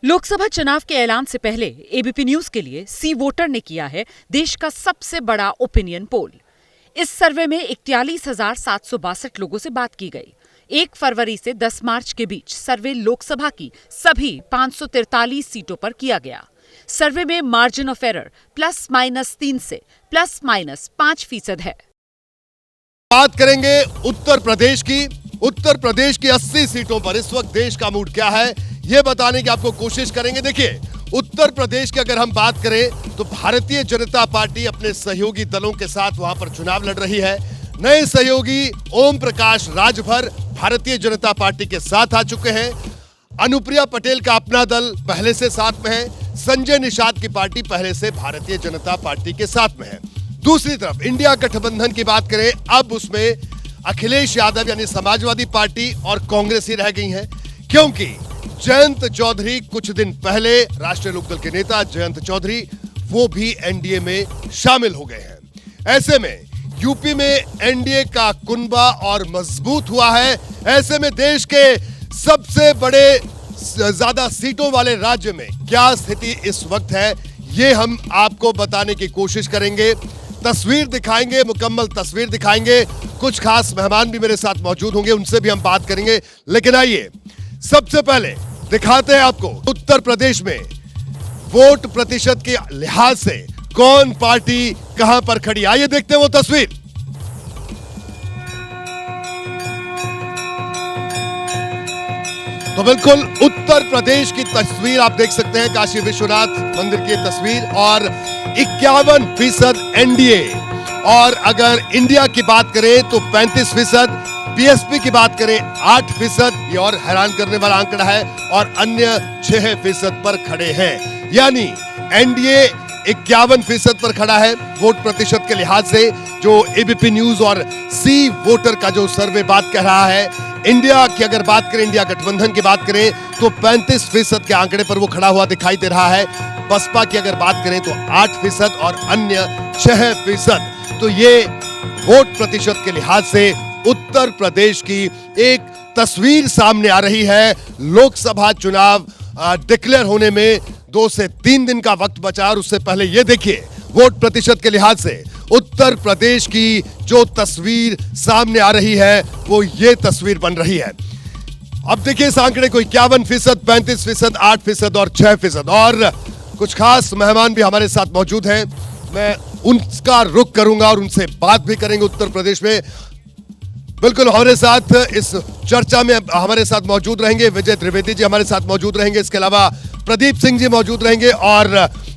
लोकसभा चुनाव के ऐलान से पहले एबीपी न्यूज के लिए सी वोटर ने किया है देश का सबसे बड़ा ओपिनियन पोल। इस सर्वे में 41,762 लोगों से बात की गई। 1 फरवरी से 10 मार्च के बीच सर्वे लोकसभा की सभी 543 सीटों पर किया गया। सर्वे में मार्जिन ऑफ एरर +-3 से +-5% है। बात करेंगे उत्तर प्रदेश की। उत्तर प्रदेश की 80 सीटों पर इस वक्त देश का मूड क्या है, यह बताने की आपको कोशिश करेंगे। देखिए, उत्तर प्रदेश की अगर हम बात करें तो भारतीय जनता पार्टी अपने सहयोगी दलों के साथ वहां पर चुनाव लड़ रही है। नए सहयोगी ओम प्रकाश राजभर भारतीय जनता पार्टी के साथ आ चुके हैं। अनुप्रिया पटेल का अपना दल पहले से साथ में है। संजय निषाद की पार्टी पहले से भारतीय जनता पार्टी के साथ में है। दूसरी तरफ इंडिया गठबंधन की बात करें, अब उसमें अखिलेश यादव यानी समाजवादी पार्टी और कांग्रेस ही रह गई हैं, क्योंकि जयंत चौधरी कुछ दिन पहले राष्ट्रीय लोकदल के नेता जयंत चौधरी वो भी एनडीए में शामिल हो गए हैं। ऐसे में यूपी में एनडीए का कुनबा और मजबूत हुआ है। ऐसे में देश के सबसे बड़े ज्यादा सीटों वाले राज्य में क्या स्थिति इस वक्त है, ये हम आपको बताने की कोशिश करेंगे। तस्वीर दिखाएंगे, मुकम्मल तस्वीर दिखाएंगे। कुछ खास मेहमान भी मेरे साथ मौजूद होंगे, उनसे भी हम बात करेंगे। लेकिन आइए सबसे पहले दिखाते हैं आपको उत्तर प्रदेश में वोट प्रतिशत के लिहाज से कौन पार्टी कहां पर खड़ी। आइए देखते हैं वो तस्वीर। तो बिल्कुल उत्तर प्रदेश की तस्वीर आप देख सकते हैं, काशी विश्वनाथ मंदिर की तस्वीर, और 51% एनडीए। और अगर इंडिया की बात करें तो 35%, बीएसपी की बात करें 8%, ये और हैरान करने वाला आंकड़ा है, और अन्य 6% पर खड़े हैं। यानी एनडीए 51% पर खड़ा है वोट प्रतिशत के लिहाज से, जो एबीपी न्यूज और सी वोटर का जो सर्वे बात कह रहा है। इंडिया की अगर बात करें, इंडिया गठबंधन की बात करें तो 35% के आंकड़े पर वो खड़ा हुआ दिखाई दे रहा है। बसपा की अगर बात करें तो 8% और अन्य 6%। तो ये वोट प्रतिशत के लिहाज से उत्तर प्रदेश की एक तस्वीर सामने आ रही है। लोकसभा चुनाव डिक्लेयर होने में 2 से 3 दिन का वक्त बचा, और उससे पहले ये देखिए वोट प्रतिशत के लिहाज से उत्तर प्रदेश की जो तस्वीर सामने आ रही है वो ये तस्वीर बन रही है। अब देखिए इस आंकड़े को 51%, 35%, 8% और 6%। और कुछ खास मेहमान भी हमारे साथ मौजूद हैं, मैं उनका रुख करूंगा और उनसे बात भी करेंगे। उत्तर प्रदेश में बिल्कुल हमारे साथ इस चर्चा में हमारे साथ मौजूद रहेंगे विजय त्रिवेदी जी, हमारे साथ मौजूद रहेंगे। इसके अलावा प्रदीप सिंह जी मौजूद रहेंगे, और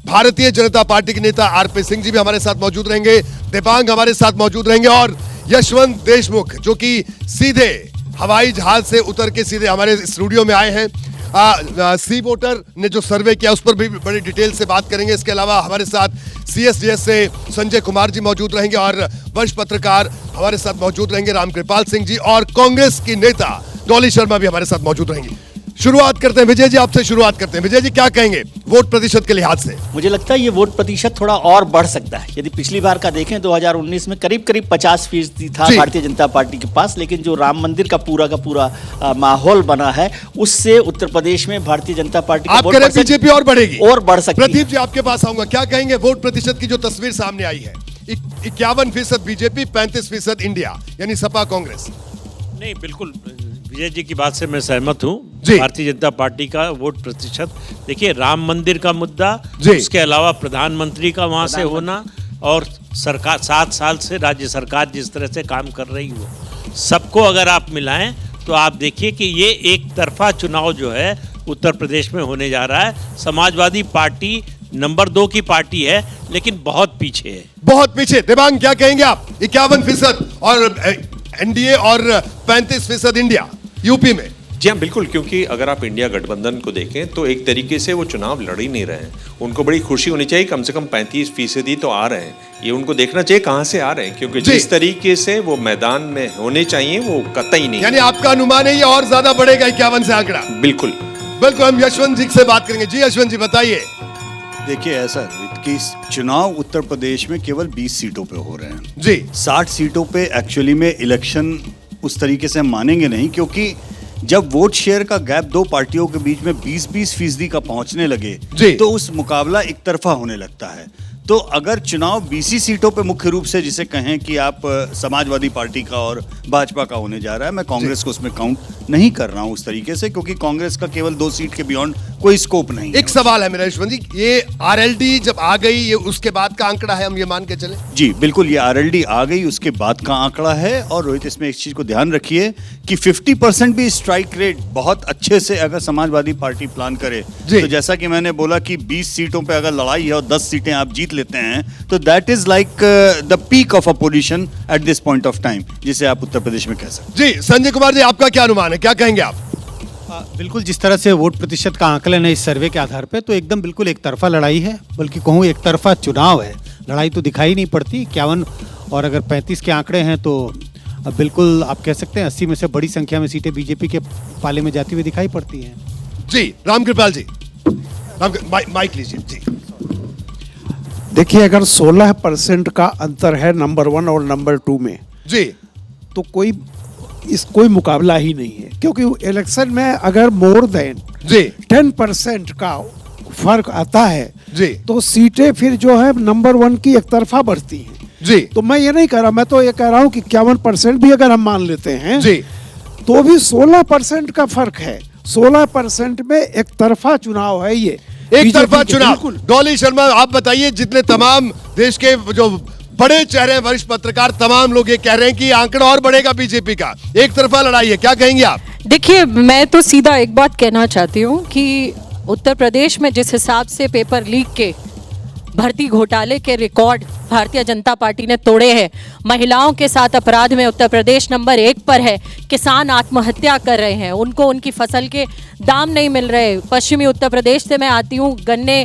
भारतीय जनता पार्टी के नेता आरपी सिंह जी भी हमारे साथ मौजूद रहेंगे। दिबांग हमारे साथ मौजूद रहेंगे, और यशवंत देशमुख जो कि सीधे हवाई जहाज से उतर के सीधे हमारे स्टूडियो में आए हैं। सी वोटर ने जो सर्वे किया उस पर भी बड़ी डिटेल से बात करेंगे। इसके अलावा हमारे साथ सीएसडीएस से संजय कुमार जी मौजूद रहेंगे, और वरिष्ठ पत्रकार हमारे साथ मौजूद रहेंगे रामकृपाल सिंह जी, और कांग्रेस की नेता डॉली शर्मा भी हमारे साथ मौजूद रहेंगी। शुरुआत करते हैं विजय जी, आपसे शुरुआत करते हैं। विजय जी, क्या कहेंगे वोट प्रतिशत के लिहाज से? मुझे लगता है ये वोट प्रतिशत थोड़ा और बढ़ सकता है। यदि पिछली बार का देखें 2019 में करीब 50% था भारतीय जनता पार्टी के पास, लेकिन जो राम मंदिर का पूरा माहौल बना है उससे उत्तर प्रदेश में भारतीय जनता पार्टी आप कह रहे हैं बीजेपी और बढ़ेगी, और बढ़ सकती है। प्रदीप जी, आपके पास आऊंगा। क्या कहेंगे वोट प्रतिशत की जो तस्वीर सामने आई है? 51% बीजेपी, 35% इंडिया यानी सपा कांग्रेस। नहीं, बिल्कुल विजय जी की बात से मैं सहमत हूँ। भारतीय जनता पार्टी का वोट प्रतिशत, देखिए राम मंदिर का मुद्दा, उसके अलावा प्रधानमंत्री का वहाँ से होना, और सरकार 7 साल से राज्य सरकार जिस तरह से काम कर रही हो, सबको अगर आप मिलाएं तो आप देखिए कि ये एक तरफा चुनाव जो है उत्तर प्रदेश में होने जा रहा है। समाजवादी पार्टी नंबर 2 की पार्टी है, लेकिन बहुत पीछे है, बहुत पीछे। दिबांग, क्या कहेंगे आप? 51% और एनडीए और 35% इंडिया यूपी में। जी हाँ, बिल्कुल, क्योंकि अगर आप इंडिया गठबंधन को देखें तो एक तरीके से वो चुनाव लड़ ही नहीं रहे हैं। उनको बड़ी खुशी होनी चाहिए, कम से कम 35% तो आ रहे हैं। ये उनको देखना चाहिए कहाँ से आ रहे हैं, क्योंकि जिस तरीके से वो मैदान में होने चाहिए वो कतई नहीं। यानी आपका अनुमान है ये और ज्यादा बढ़ेगा 51 से आंकड़ा? बिल्कुल बिल्कुल। हम यशवंत जी से बात करेंगे। जी यशवंत जी, बताइए। देखिए, ऐसा कि चुनाव उत्तर प्रदेश में केवल 20 सीटों पे हो रहे हैं जी। 60 सीटों पे एक्चुअली में इलेक्शन उस तरीके से हम मानेंगे नहीं, क्योंकि जब वोट शेयर का गैप दो पार्टियों के बीच में 20-20% का पहुंचने लगे जी। तो उस मुकाबला एक तरफा होने लगता है। तो अगर चुनाव 20 सीटों पे मुख्य रूप से जिसे कहें कि आप समाजवादी पार्टी का और भाजपा का होने जा रहा है, मैं कांग्रेस को उसमें काउंट नहीं कर रहा हूं उस तरीके से, क्योंकि कांग्रेस का केवल 2 सीट के बियॉन्ड कोई स्कोप नहीं है। एक सवाल है मेरा यशवंत जी, ये आरएलडी जब आ गई, ये उसके बाद का आंकड़ा है, हम ये मान के चले? जी बिल्कुल, ये आरएलडी आ गई उसके बाद का आंकड़ा है। और रोहित, इसमें एक चीज को ध्यान रखिए कि 50% भी स्ट्राइक रेट बहुत अच्छे से अगर समाजवादी पार्टी प्लान करे तो जैसा कि मैंने बोला कि 20 सीटों पे अगर लड़ाई है और 10 सीटें आप जीत लेते हैं तो that is like the peak of opposition at this point of time, जिसे आप उत्तर प्रदेश में कह सकते हैं। जी संजय कुमार जी, आपका क्या अनुमान है, क्या कहेंगे आप? बिल्कुल, जिस तरह से वोट प्रतिशत का आंकलन है इस सर्वे के आधार पे, तो एकदम बिल्कुल एक तरफा लड़ाई है, बल्कि कहूँ एक तरफा चुनाव है। लड़ाई तो दिखाई नहीं पड़ती। 51 और अगर 35 के आंकड़े हैं तो अब बिल्कुल आप कह सकते हैं 80 में से बड़ी संख्या में सीटें बीजेपी के पाले में जाती हुई दिखाई पड़ती हैं। जी रामकृपाल जी, माइक लीजिए जी। देखिए, अगर 16% का अंतर है नंबर 1 और नंबर 2 में जी, तो कोई मुकाबला ही नहीं है, क्योंकि इलेक्शन में अगर मोर देन जी 10% का फर्क आता है जी तो सीटें फिर जो है नंबर 1 की एक तरफा बढ़ती हैं। जी, तो मैं ये नहीं कह रहा, मैं तो ये कह रहा हूँ कि 51% भी अगर हम मान लेते हैं जी तो भी 16% का फर्क है। 16% में एक तरफा चुनाव है ये, एक तरफा बीजेपी के, चुनाव। बिल्कुल। डॉली शर्मा, आप बताइए, जितने तमाम देश के जो बड़े चेहरे हैं, वरिष्ठ पत्रकार, तमाम लोग ये कह रहे हैं कि आंकड़ा और बढ़ेगा बीजेपी का, एक तरफा लड़ाई है, क्या कहेंगे आप? देखिए, मैं तो सीधा एक बात कहना चाहती हूँ कि उत्तर प्रदेश में जिस हिसाब से पेपर लीक के, भर्ती घोटाले के रिकॉर्ड भारतीय जनता पार्टी ने तोड़े हैं, महिलाओं के साथ अपराध में उत्तर प्रदेश नंबर 1 पर है, किसान आत्महत्या कर रहे हैं, उनको उनकी फसल के दाम नहीं मिल रहे, पश्चिमी उत्तर प्रदेश से मैं आती हूँ, गन्ने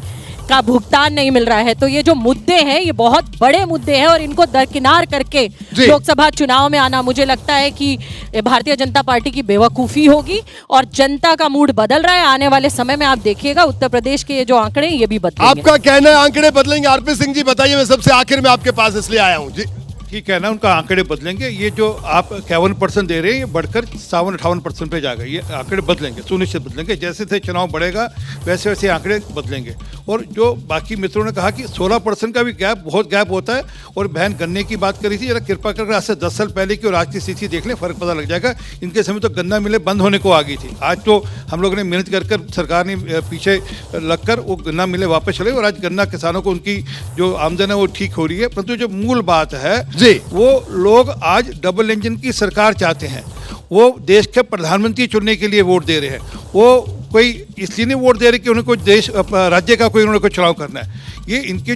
का भुगतान नहीं मिल रहा है। तो ये जो मुद्दे हैं ये बहुत बड़े मुद्दे हैं और इनको दरकिनार करके लोकसभा चुनाव में आना, मुझे लगता है कि भारतीय जनता पार्टी की बेवकूफ़ी होगी और जनता का मूड बदल रहा है। आने वाले समय में आप देखिएगा उत्तर प्रदेश के ये जो आंकड़े ये भी बदलेंगे। आपका कहना है आंकड़े बदलेंगे? आरपी सिंह जी बताइए, मैं सबसे आखिर में आपके पास इसलिए आया हूँ जी। ठीक है ना, उनका आंकड़े बदलेंगे। ये जो आप 51% दे रहे हैं ये बढ़कर 57-58% पे जाएगा। ये आंकड़े बदलेंगे, सुनिश्चित बदलेंगे। जैसे जैसे चुनाव बढ़ेगा वैसे वैसे आंकड़े बदलेंगे। और जो बाकी मित्रों ने कहा कि 16% का भी गैप, बहुत गैप होता है। और बहन गन्ने की बात करी थी, जरा कृपा करके आज से 10 साल पहले की और आज की स्थिति देख लें, फर्क पता लग जाएगा। इनके समय तो गन्ना मिलें बंद होने को आ गई थी, आज तो हम लोगों ने मेहनत कर सरकार ने पीछे लगकर वो गन्ना मिले वापस चले और आज गन्ना किसानों को उनकी जो आमदन है वो ठीक हो रही है। परंतु जो मूल बात है जी, वो लोग आज डबल इंजन की सरकार चाहते हैं। वो देश के प्रधानमंत्री चुनने के लिए वोट दे रहे हैं। वो कोई इसलिए नहीं वोट दे रहे कि उन्हें कोई देश राज्य का कोई उन्होंने कोई चुनाव करना है। ये इनके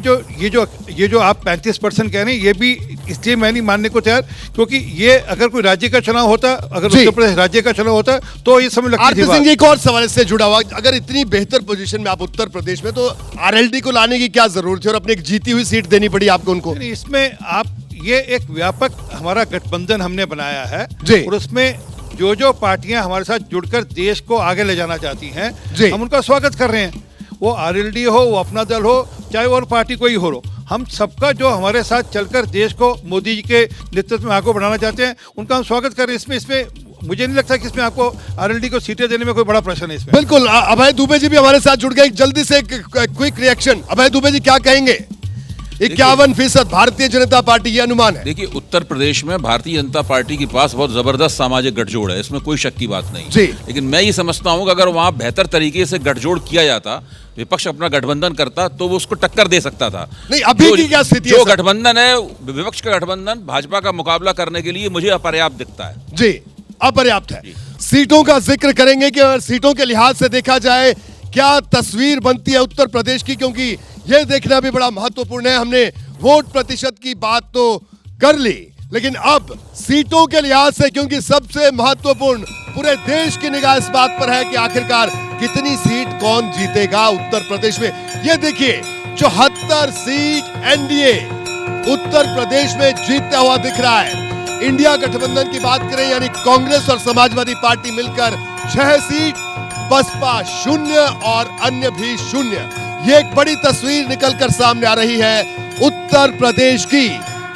ये जो आप 35% कह रहे हैं, ये भी इसलिए मैं नहीं मानने को तैयार, क्योंकि ये अगर कोई राज्य का चुनाव होता, अगर उत्तर प्रदेश राज्य का चुनाव होता तो ये समय लगती थी। आरपी सिंह जी, एक और सवाल इससे जुड़ा हुआ, अगर इतनी बेहतर पोजीशन में आप उत्तर प्रदेश में, तो आरएलडी को लाने की क्या जरूरत है और अपनी एक जीती हुई सीट देनी पड़ी आपको उनको? इसमें आप ये एक व्यापक हमारा गठबंधन हमने बनाया है और उसमें जो पार्टियां हमारे साथ जुड़कर देश को आगे ले जाना चाहती हैं, हम उनका स्वागत कर रहे हैं। वो आरएलडी हो, वो अपना दल हो, चाहे और पार्टी कोई हो, हम सबका जो हमारे साथ चलकर देश को मोदी जी के नेतृत्व में आगे बढ़ाना चाहते हैं, उनका हम स्वागत कर रहे हैं। इसमें मुझे नहीं लगता कि इसमें आपको आरएलडी को सीटें देने में कोई बड़ा प्रश्न है इसमें। बिल्कुल। अभय दुबे जी भी हमारे साथ जुड़ गए, जल्दी से क्विक रिएक्शन। अभय दुबे जी, क्या कहेंगे? 51% भारतीय जनता पार्टी, ये अनुमान है। देखिए, उत्तर प्रदेश में भारतीय जनता पार्टी के पास बहुत जबरदस्त सामाजिक गठजोड़ है, इसमें कोई शक की बात नहीं जी। लेकिन मैं ये समझता हूं कि अगर वहां बेहतर तरीके से गठजोड़ किया जाता, विपक्ष अपना गठबंधन करता, तो वो उसको टक्कर दे सकता था। नहीं, अभी की क्या स्थिति है? जो गठबंधन है, विपक्ष का गठबंधन भाजपा का मुकाबला करने के लिए मुझे अपर्याप्त दिखता है। जी, अपर्याप्त है। सीटों का जिक्र करेंगे कि अगर सीटों के लिहाज से देखा जाए क्या तस्वीर बनती है उत्तर प्रदेश की, क्योंकि यह देखना भी बड़ा महत्वपूर्ण है। हमने वोट प्रतिशत की बात तो कर ली, लेकिन अब सीटों के लिहाज से, क्योंकि सबसे महत्वपूर्ण पूरे देश की निगाह इस बात पर है कि आखिरकार कितनी सीट कौन जीतेगा उत्तर प्रदेश में। ये देखिए, 74 सीट एनडीए उत्तर प्रदेश में जीतता हुआ दिख रहा है। इंडिया गठबंधन की बात करें, यानी कांग्रेस और समाजवादी पार्टी मिलकर 6 सीट, बसपा 0 और अन्य भी 0। ये एक बड़ी तस्वीर निकलकर सामने आ रही है उत्तर प्रदेश की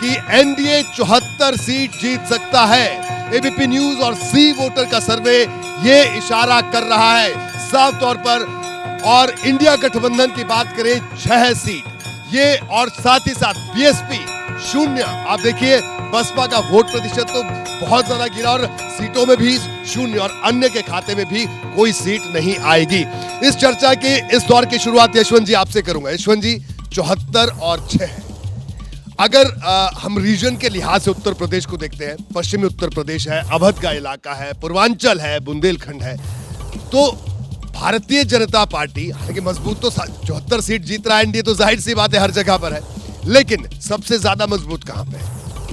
कि एनडीए 74 सीट जीत सकता है। एबीपी न्यूज और सी वोटर का सर्वे ये इशारा कर रहा है साफ तौर पर। और इंडिया गठबंधन की बात करें 6 सीट ये, और साथ ही साथ बीएसपी 0। आप देखिए बसपा का वोट प्रतिशत तो बहुत ज्यादा गिरा और सीटों में भी 0 और अन्य के खाते में भी कोई सीट नहीं आएगी। इस चर्चा के इस दौर की शुरुआत यशवंत जी आपसे करूंगा। यशवंत जी 74 और 6 है। अगर हम रीजन के लिहाज से उत्तर प्रदेश को देखते हैं, पश्चिमी उत्तर प्रदेश है, अवध का इलाका है, पूर्वांचल है, बुंदेलखंड है, तो भारतीय जनता पार्टी हालांकि मजबूत तो 74 सीट जीत रहा है एनडीए, तो जाहिर सी बात है हर जगह पर है, लेकिन सबसे ज्यादा मजबूत कहां पे है?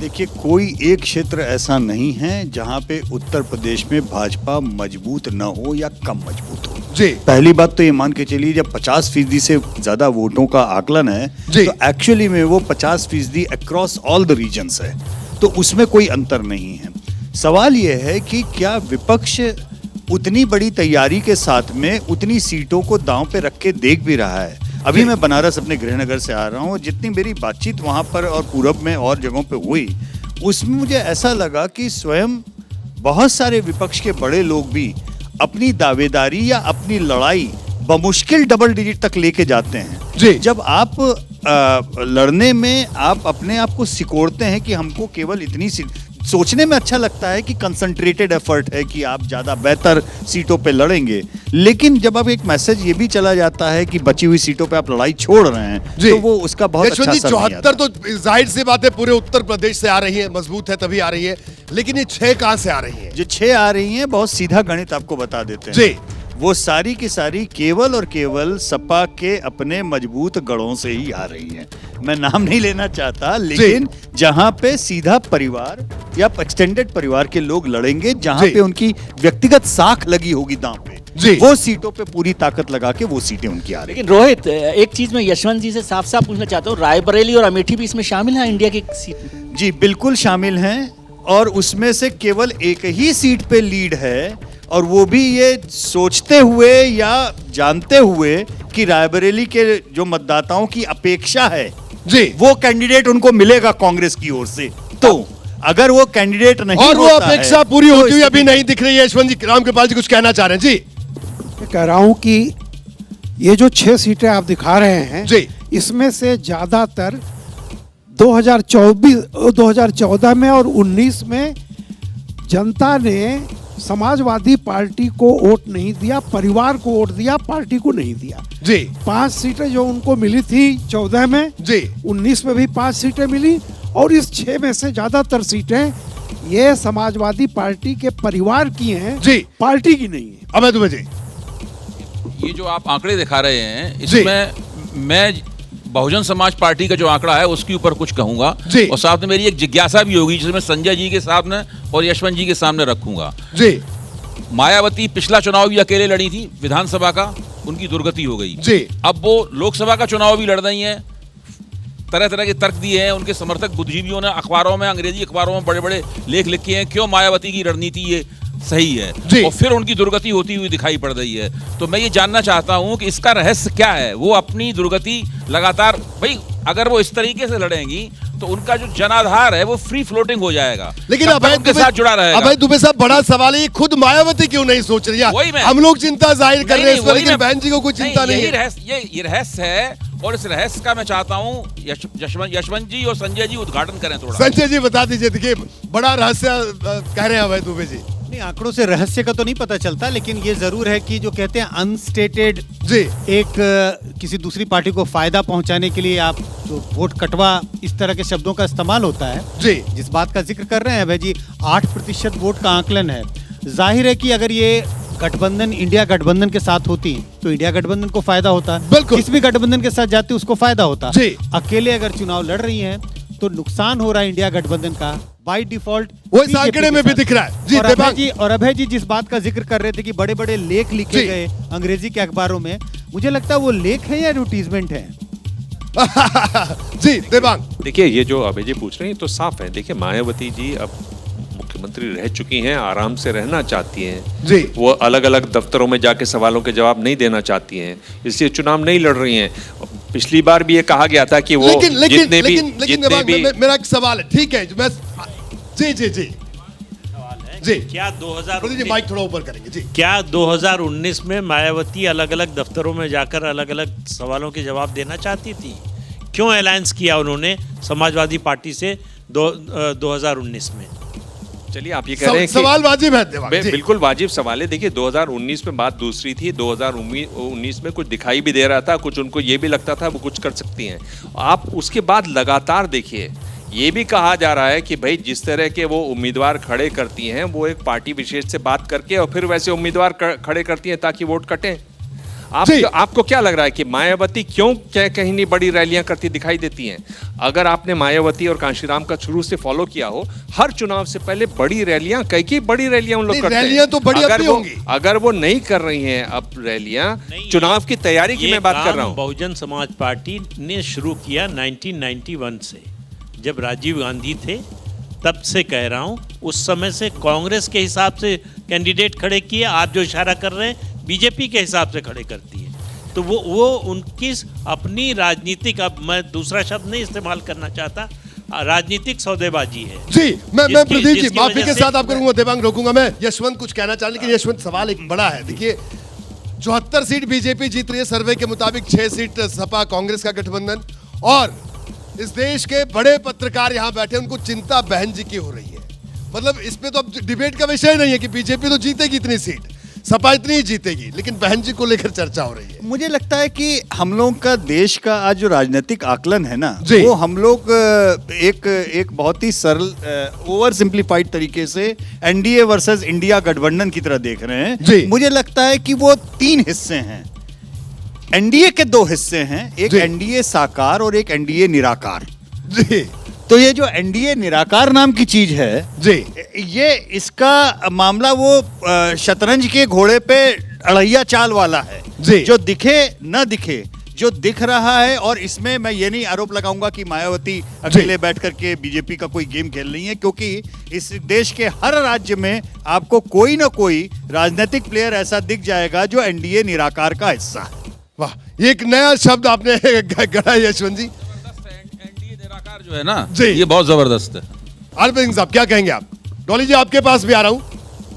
देखिए, कोई एक क्षेत्र ऐसा नहीं है जहां पे उत्तर प्रदेश में भाजपा मजबूत न हो या कम मजबूत हो। जी, पहली बात तो ये मान के चलिए, जब 50% से ज्यादा वोटों का आकलन है तो एक्चुअली में वो 50% अक्रॉस ऑल द रीजन्स है, तो उसमें कोई अंतर नहीं है। सवाल ये है कि क्या विपक्ष उतनी बड़ी तैयारी के साथ में उतनी सीटों को दांव पे रख के देख भी रहा है? अभी मैं बनारस अपने गृहनगर से आ रहा हूँ, जितनी मेरी बातचीत वहाँ पर और पूरब में और जगहों पे हुई, उसमें मुझे ऐसा लगा कि स्वयं बहुत सारे विपक्ष के बड़े लोग भी अपनी दावेदारी या अपनी लड़ाई बमुश्किल डबल डिजिट तक लेके जाते हैं। जी। जब आप लड़ने में आप अपने आप को सिकोड़ते हैं कि हमको केवल इतनी सोचने में अच्छा लगता है कि कंसंट्रेटेड एफर्ट है कि आप ज्यादा बेहतर सीटों पे लड़ेंगे, लेकिन जब अब एक मैसेज ये भी चला जाता है कि बची हुई सीटों पे आप लड़ाई छोड़ रहे हैं, तो वो उसका बहुत अच्छा असर नहीं आता। 74 तो जाहिर सी बात है पूरे उत्तर प्रदेश से आ रही है, मजबूत है तभी आ रही है, लेकिन ये 6 कहां से आ रही है? जो 6 आ रही हैं, बहुत सीधा गणित आपको बता देते हैं जी। वो सारी की सारी केवल और केवल सपा के अपने मजबूत गढ़ों से ही आ रही हैं। मैं नाम नहीं लेना चाहता, लेकिन जहां पे सीधा परिवार या एक्सटेंडेड परिवार के लोग लड़ेंगे, जहां पे उनकी व्यक्तिगत साख लगी होगी दांव पे, वो सीटों पे पूरी ताकत लगा के वो सीटें उनकी आ रही। लेकिन रोहित, एक चीज मैं यशवंत जी से साफ साफ पूछना चाहता हूँ, रायबरेली और अमेठी भी इसमें शामिल है इंडिया की सीट? जी बिल्कुल शामिल हैं, और उसमें से केवल एक ही सीट पे लीड है, और वो भी ये सोचते हुए या जानते हुए कि रायबरेली के जो मतदाताओं की अपेक्षा है जी, वो कैंडिडेट उनको मिलेगा कांग्रेस की ओर से। तो अगर वो कैंडिडेट नहीं और वो अपेक्षा पूरी तो होती हुई अभी नहीं दिख रही है। यशवंत जी, रामकृपाल जी कुछ कहना चाह रहे हैं? जी, मैं कह रहा हूं कि ये जो 6 सीटें आप दिखा रहे हैं जी, इसमें से ज्यादातर 2014 में और 19 में जनता ने समाजवादी पार्टी को वोट नहीं दिया, परिवार को वोट दिया, पार्टी को नहीं दिया। जी, 5 सीटें जो उनको मिली थी 14 में, जी, 19 में भी 5 सीटें मिली, और इस 6 में से ज्यादातर सीटें ये समाजवादी पार्टी के परिवार की हैं, जी, पार्टी की नहीं है। अवैध जी, ये जो आप आंकड़े दिखा रहे हैं, इसमें मैं बहुजन समाज पार्टी का जो आंकड़ा है उसके ऊपर कुछ कहूंगा, और साथ में मेरी एक जिज्ञासा भी होगी जिसमें संजय जी के सामने और यशवंत जी के सामने रखूंगा। जी, मायावती पिछला चुनाव भी अकेले लड़ी थी विधानसभा का, उनकी दुर्गति हो गई। जी, अब वो लोकसभा का चुनाव भी लड़ रही हैं, तरह तरह के तर्क दिए हैं उनके समर्थक बुद्धिजीवियों ने, अखबारों में, अंग्रेजी अखबारों में बड़े बड़े लेख लिखे हैं क्यों मायावती की रणनीति ये सही है, और फिर उनकी दुर्गति होती हुई दिखाई पड़ रही है। तो मैं ये जानना चाहता हूं कि इसका रहस्य क्या है? वो अपनी दुर्गति लगातार, भाई अगर वो इस तरीके से लड़ेंगी तो उनका जो जनाधार है वो फ्री फ्लोटिंग हो जाएगा, लेकिन उनके साथ जुड़ा रहेगा। अभय दुबे साहब, बड़ा सवाल है, खुद मायावती क्यों नहीं सोच रही है? हम लोग चिंता जाहिर कर रहे हैं, लेकिन बहन जी को कोई चिंता नहीं है। ये रहस्य है, और इस रहस्य का मैं चाहता हूँ यशवंत जी और संजय जी उद्घाटन करें थोड़ा। संजय जी बता दीजिए, देखिए बड़ा रहस्य कह रहे हैं अभय दुबे जी। नहीं, आंकड़ों से रहस्य का तो नहीं पता चलता, लेकिन ये जरूर है कि जो कहते हैं अनस्टेटेड, जी, एक किसी दूसरी पार्टी को फायदा पहुंचाने के लिए आप जो वोट कटवा, इस तरह के शब्दों का इस्तेमाल होता है। जी, जिस बात का जिक्र कर रहे हैं भाई जी, 8% वोट का आंकलन है। जाहिर है कि अगर ये गठबंधन इंडिया गठबंधन के साथ होती तो इंडिया गठबंधन को फायदा होता, किस भी गठबंधन के साथ जाती उसको फायदा होता। अकेले अगर चुनाव लड़ रही हैं तो नुकसान हो रहा है इंडिया गठबंधन का बाय डिफॉल्ट, वो इस आंकड़े में भी दिख रहा है। जी, और अभय जी जिस बात का जिक्र कर रहे थे कि बड़े बड़े लेख लिखे गए अंग्रेजी के अखबारों में, मुझे लगता है वो लेख है या एडवर्टीजमेंट है? जी देवांग, देखिए ये जो अभय जी पूछ रहे हैं तो साफ है। देखिए मायावती जी अब मुख्यमंत्री रह चुकी हैं, आराम से रहना चाहती हैं जी, वो अलग अलग दफ्तरों में जाके सवालों के जवाब नहीं देना चाहती हैं, इसलिए चुनाव नहीं लड़ रही हैं। पिछली बार भी ये कहा गया था कि वो लेकिन मेरा एक सवाल है, ठीक है, मैं जी जी जी जी क्या 2019 माइक थोड़ा ऊपर करेंगे जी। क्या 2019 में मायावती अलग अलग दफ्तरों में जाकर अलग अलग सवालों के जवाब देना चाहती थी? क्यों अलायंस किया उन्होंने समाजवादी पार्टी से 2019 में? चलिए आप ये कह रहे हैं कि सवाल वाजिब है। बिल्कुल वाजिब सवाल है। देखिए 2019 में बात दूसरी थी, 2019 में कुछ दिखाई भी दे रहा था, कुछ उनको ये भी लगता था वो कुछ कर सकती हैं। आप उसके बाद लगातार देखिए, ये भी कहा जा रहा है कि भाई जिस तरह के वो उम्मीदवार खड़े करती हैं वो एक पार्टी विशेष से बात करके और फिर वैसे उम्मीदवार खड़े करती हैं ताकि वोट कटें। आपको क्या लग रहा है कि मायावती क्यों कहीं नहीं बड़ी रैलियां करती दिखाई देती हैं? अगर आपने मायावती और कांशीराम का शुरू से फॉलो किया हो, हर चुनाव से पहले बड़ी रैलियां, कई बड़ी रैलियां उन लोग करते हैं। रैलियां तो बड़ी अपनी होंगी। अगर वो नहीं कर रही हैं अब रैलियां, चुनाव की तैयारी की मैं बात कर रहा हूं। बहुजन समाज पार्टी ने शुरू किया 1991 से, जब राजीव गांधी थे, तब से कह रहा हूं। उस समय से कांग्रेस के हिसाब से कैंडिडेट खड़े किए, आप जो इशारा कर रहे हैं बीजेपी के हिसाब से खड़े करती है। तो वो उनकी अपनी राजनीतिक, अब मैं दूसरा शब्द नहीं इस्तेमाल करना चाहता, राजनीतिक सौदेबाजी है। जी मैं प्रदीप जी माफी के साथ आप करूंगा, देवांग रोकूंगा मैं। यशवंत कुछ कहना चाह रहे, लेकिन यशवंत सवाल एक बड़ा है। देखिए 74 सीट बीजेपी जीत रही है सर्वे के मुताबिक, 6 सीट सपा कांग्रेस का गठबंधन, और इस देश के बड़े पत्रकार यहाँ बैठे, उनको चिंता बहन जी की हो रही है। मतलब इस पे तो अब डिबेट का विषय नहीं है कि बीजेपी तो जीतेगी इतनी सीट, सपा इतनी ही जीतेगी, लेकिन बहन जी को लेकर चर्चा हो रही है। मुझे लगता है कि हम लोग का देश का आज जो राजनीतिक आकलन है ना, वो हम लोग एक बहुत ही सरल ओवर सिंप्लीफाइड तरीके से एनडीए वर्सेस इंडिया गठबंधन की तरह देख रहे हैं। मुझे लगता है कि वो 3 हिस्से हैं। एनडीए के 2 हिस्से हैं, एक एनडीए साकार और एक एनडीए निराकार। जी तो ये जो एनडीए निराकार नाम की चीज है जी, ये इसका मामला वो शतरंज के घोड़े पे अड़ैया चाल वाला है जी, जो दिखे न दिखे, जो दिख रहा है। और इसमें मैं ये नहीं आरोप लगाऊंगा कि मायावती अकेले बैठ करके बीजेपी का कोई गेम खेल रही है, क्योंकि इस देश के हर राज्य में आपको कोई ना कोई राजनीतिक प्लेयर ऐसा दिख जाएगा जो एनडीए निराकार का हिस्सा है। वाह, ये एक नया शब्द आपने गढ़ा यशवंत जी। एनडीए निराकार जो है ना जी, ये बहुत जबरदस्त है। अरविंद साहब क्या कहेंगे आप? डॉली जी आपके पास भी आ रहा हूं।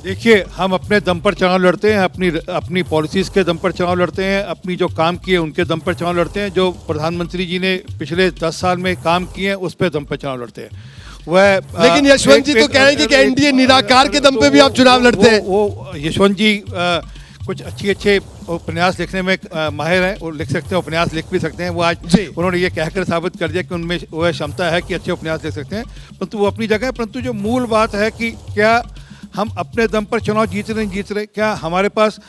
देखिए हम अपने दम पर चुनाव लड़ते हैं, अपनी पॉलिसीज के दम पर चुनाव लड़ते हैं, अपनी जो काम किए उनके दम पर चुनाव लड़ते हैं, जो प्रधानमंत्री जी ने पिछले 10 साल में काम किए हैं उस पर दम पर चुनाव लड़ते हैं। वह लेकिन यशवंत जी तो कहेंगे कि एनडीए निराकार के दम पे भी आप चुनाव लड़ते हैं। वो यशवंत जी कुछ अच्छे उपन्यास लिखने में माहिर हैं, वो लिख सकते हैं, उपन्यास लिख भी सकते हैं। वो आज उन्होंने ये कहकर साबित कर दिया कि उनमें वह क्षमता है कि अच्छे उपन्यास लिख सकते हैं, परंतु वो अपनी जगह है। परंतु जो मूल बात है कि क्या हम अपने दम पर चुनाव जीत रहे, क्या हमारे पास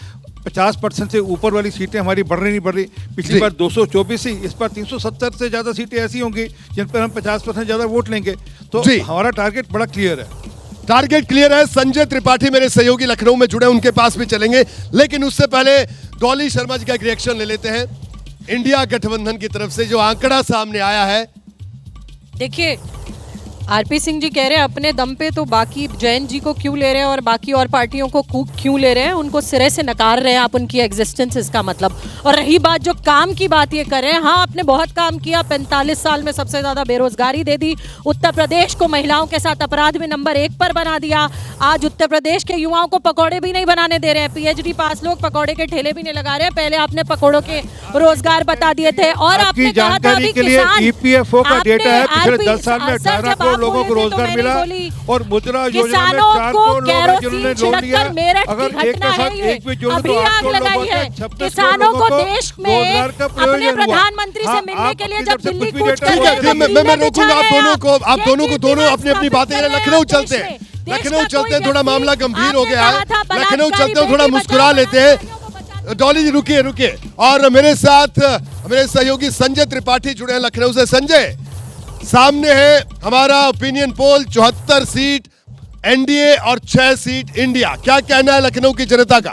50% से ऊपर वाली सीटें हमारी बढ़ रही नहीं बढ़ रही? पिछली बार 224 थी, इस बार 370 से ज़्यादा सीटें ऐसी होंगी जिन पर हम 50% ज़्यादा वोट लेंगे। तो हमारा टारगेट बड़ा क्लियर है। टारगेट क्लियर है। संजय त्रिपाठी मेरे सहयोगी लखनऊ में जुड़े, उनके पास भी चलेंगे, लेकिन उससे पहले डॉली शर्मा जी का एक रिएक्शन ले लेते हैं इंडिया गठबंधन की तरफ से, जो आंकड़ा सामने आया है। देखिए आरपी सिंह जी कह रहे हैं अपने दम पे, तो बाकी जैन जी को क्यों ले रहे हैं और बाकी और पार्टियों को क्यों ले रहे हैं? उनको सिरे से नकार रहे हैं आप उनकी एग्जिस्टेंस, इसका मतलब। और रही बात जो काम की बात ये कर रहे हैं, हाँ आपने बहुत काम किया, 45 साल में सबसे ज़्यादा बेरोजगारी दे दी, उत्तर प्रदेश को महिलाओं के साथ अपराध में नंबर 1 पर बना दिया। आज उत्तर प्रदेश के युवाओं को पकौड़े भी नहीं बनाने दे रहे हैं, PhD पास लोग पकौड़े के ठेले भी नहीं लगा रहे हैं। पहले आपने पकौड़ों के रोजगार बता दिए थे। और आपने कहा था अभी किसान, EPFO का डेटा है पिछले 10 साल में 18 करोड़ लोगों को रोजगार मिला, और मुद्रा योजना में 4 करोड़ लोग जिन्होंने लोन लिया। अगर एक के साथ एक भी जोड़ दो 8 करोड़ लोगों को, किसानों को देश में अपने प्रधानमंत्री से मिलने के लिए जब दिल्ली कूच कर गए, मैं रोकूंगा आप दोनों को, दोनों अपनी अपनी बातें करें। लखनऊ चलते हैं, थोड़ा मामला गंभीर हो गया है, लखनऊ चलते हैं, थोड़ा मुस्कुरा लेते हैं। डॉली जी रुकिए, और मेरे साथ मेरे सहयोगी संजय त्रिपाठी जुड़े हैं लखनऊ से। संजय, सामने है हमारा ओपिनियन पोल, 74 सीट एनडीए और 6 सीट इंडिया। क्या कहना है लखनऊ की जनता का?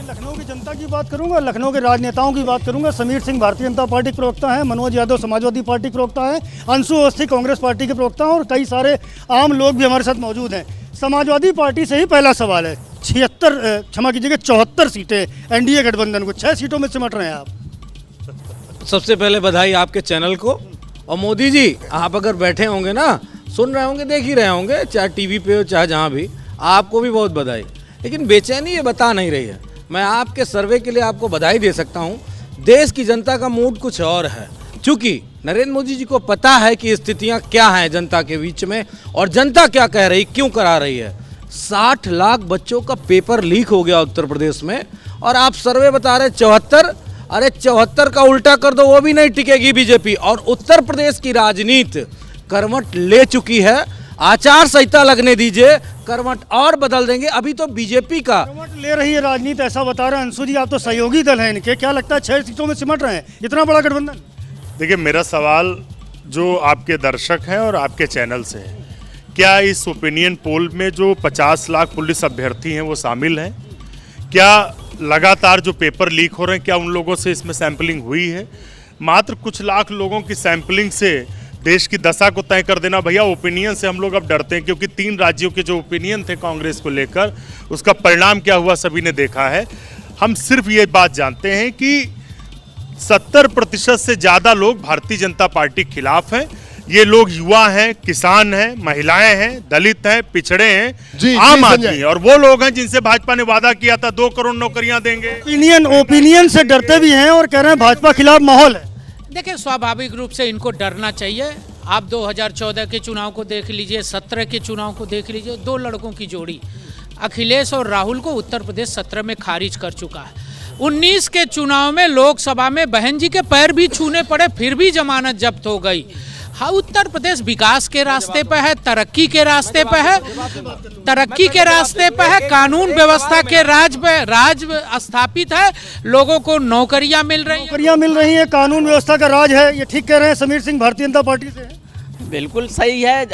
लखनऊ की जनता की बात करूंगा, लखनऊ के राजनेताओं की बात करूंगा। समीर सिंह भारतीय जनता पार्टी के प्रवक्ता हैं, मनोज यादव समाजवादी पार्टी के प्रवक्ता हैं, अंशु अवस्थी कांग्रेस पार्टी के प्रवक्ता हैं, और कई सारे आम लोग भी हमारे साथ मौजूद हैं। समाजवादी पार्टी से ही पहला सवाल है। 74 सीटें एनडीए गठबंधन को, 6 सीटों में सिमट रहे हैं आप। सबसे पहले बधाई आपके चैनल को। और मोदी जी, आप अगर बैठे होंगे ना सुन रहे होंगे, देख ही रहे होंगे, चाहे टीवी पे हो चाहे जहाँ भी। आपको भी बहुत बधाई, लेकिन बेचैनी ये बता नहीं रही है। मैं आपके सर्वे के लिए आपको बधाई दे सकता हूँ। देश की जनता का मूड कुछ और है, क्योंकि नरेंद्र मोदी जी को पता है कि स्थितियाँ क्या हैं जनता के बीच में और जनता क्या कह रही, क्यों करा रही है। 60 लाख बच्चों का पेपर लीक हो गया उत्तर प्रदेश में, और आप सर्वे बता रहे 74। अरे 74 का उल्टा कर दो, वो भी नहीं टिकेगी बीजेपी। और उत्तर प्रदेश की राजनीति करवट ले चुकी है। आचार संहिता लगने दीजिए, करवट और बदल देंगे। अभी तो बीजेपी का करवट ले रही है राजनीति, ऐसा बता रहे हैं अंशु जी। आप तो सहयोगी दल हैं इनके, क्या लगता है 6 सीटों में सिमट रहे हैं, इतना बड़ा गठबंधन? देखिए, मेरा सवाल जो आपके दर्शक हैं और आपके चैनल से है, क्या इस ओपिनियन पोल में जो 50 लाख पुलिस अभ्यर्थी हैं वो शामिल हैं? क्या लगातार जो पेपर लीक हो रहे हैं, क्या उन लोगों से इसमें सैंपलिंग हुई है? मात्र कुछ लाख लोगों की सैंपलिंग से देश की दशा को तय कर देना, भैया ओपिनियन से हम लोग अब डरते हैं, क्योंकि 3 राज्यों के जो ओपिनियन थे कांग्रेस को लेकर, उसका परिणाम क्या हुआ सभी ने देखा है। हम सिर्फ ये बात जानते हैं कि 70% से ज़्यादा लोग भारतीय जनता पार्टी के खिलाफ हैं। ये लोग युवा हैं, किसान हैं, महिलाएं हैं, दलित हैं, पिछड़े हैं, आम आदमी, और वो लोग हैं जिनसे भाजपा ने वादा किया था 2 करोड़ नौकरियां देंगे। ओपिनियन से डरते भी हैं और कह रहे हैं भाजपा खिलाफ माहौल है। देखिए, स्वाभाविक रूप से इनको डरना चाहिए। आप 2014 के चुनाव को देख लीजिए, 17 के चुनाव को देख लीजिए, 2 लड़कों की जोड़ी अखिलेश और राहुल को उत्तर प्रदेश 17 में खारिज कर चुका है। 19 के चुनाव में लोकसभा में बहन जी के पैर भी छूने पड़े, फिर भी जमानत जब्त हो गई। हाँ, उत्तर प्रदेश विकास के रास्ते पे है, तरक्की के रास्ते पे है, तरक्की के रास्ते पे है, कानून व्यवस्था के राज स्थापित है, लोगों को नौकरियां मिल रही हैं, कानून व्यवस्था का राज है। ये ठीक कह रहे हैं समीर सिंह भारतीय जनता पार्टी से। बिल्कुल सही है।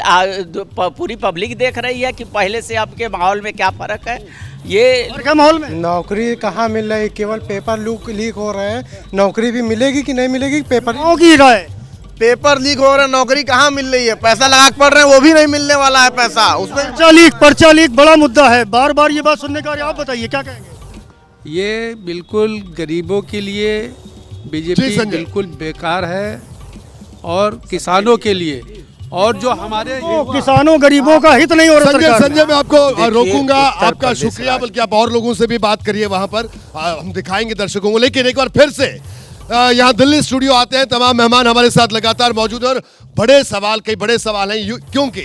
पूरी पब्लिक देख रही है कि पहले से आपके माहौल में क्या फर्क है। ये क्या माहौल में नौकरी कहाँ मिल रही, केवल पेपर लीक हो रहे हैं। नौकरी भी मिलेगी कि नहीं मिलेगी, पेपर लीक हो रहा है, नौकरी कहाँ मिल रही है? पैसा लगा के पढ़ रहे हैं, वो भी नहीं मिलने वाला है पैसा। उसमें पर्चा लीक बड़ा मुद्दा है, बार बार ये बात सुनने का। आप बताइए क्या कहेंगे? ये बिल्कुल गरीबों के लिए बीजेपी बिल्कुल बेकार है, और किसानों के लिए, और जो हमारे किसानों गरीबों का हित नहीं हो रहा। संजय, मैं आपको रोकूंगा। आपका शुक्रिया, बल्कि आप और लोगों से भी बात करिए वहां पर, हम दिखाएंगे दर्शकों को। लेकिन एक बार फिर से यहाँ दिल्ली स्टूडियो आते हैं तमाम मेहमान हमारे साथ लगातार मौजूद हैं, और बड़े सवाल, कई बड़े सवाल हैं, क्योंकि